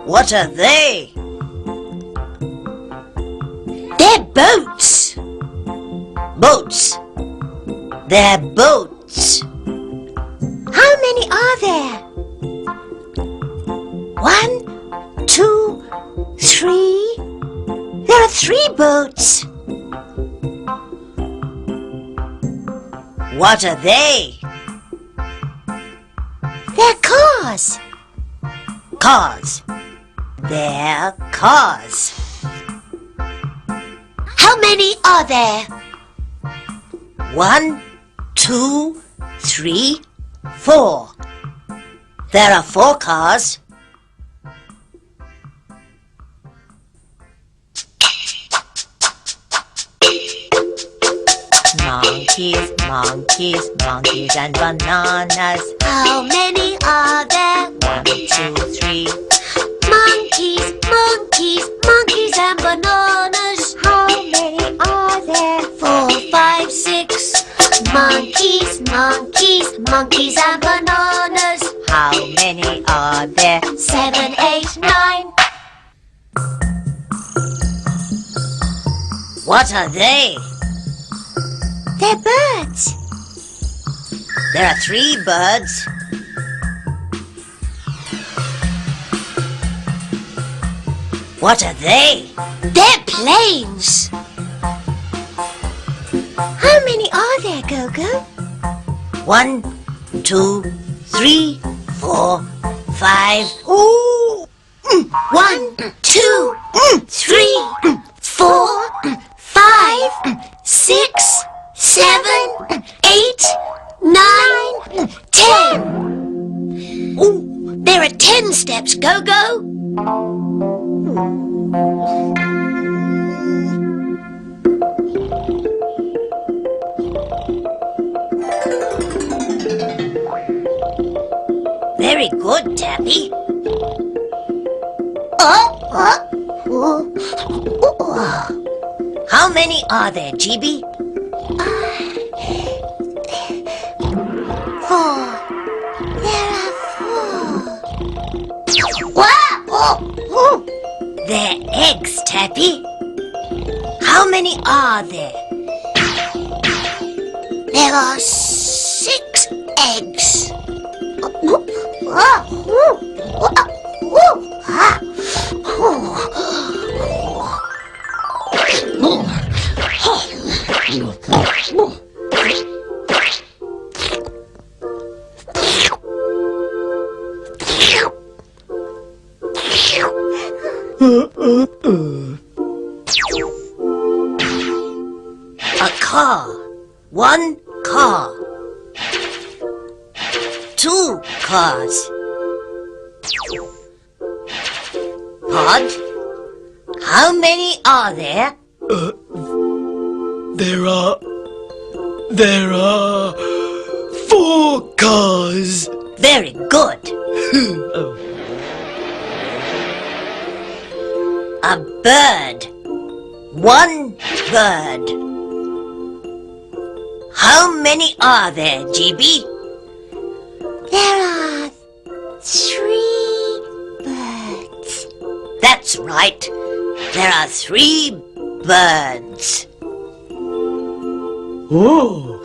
What are they? They're boats. Boats. They're boats. How many are there? 1, 2, 3. There are 3 boats. What are they? They're cars. Cars. They're cars. How many are there? 1, 2, 3, 4. There are 4 cars. Monkeys, monkeys, monkeys and bananas. How many are there? 1, 2, 3. Monkeys, monkeys, monkeys and bananas. How many are there? 4, 5, 6. Monkeys, monkeys, monkeys and bananas. How many are there? 7, 8, 9. What are they? They're birds. There are 3 birds. What are they? They're planes. How many are there, Gogo? 1, 2, 3, 4, 5. Ooh! 1, 2, 3, 4, 5, 6, 7, 8, 9, 10. Ooh, there are 10 steps, Gogo. Very good, Tappy. How many are there, GB? 4. There are 4. They're eggs, Tappy. How many are there? There are 6 eggs. A car. 1 car. 2 cars. Pod, how many are there? There are 4 cars. Very good. A bird. 1 bird. How many are there, GB? There are 3 birds. That's right. There are 3 birds. Oh.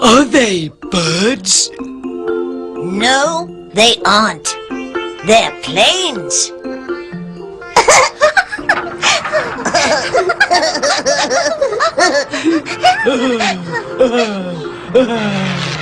Are they birds? No, they aren't. They're planes. Gogo!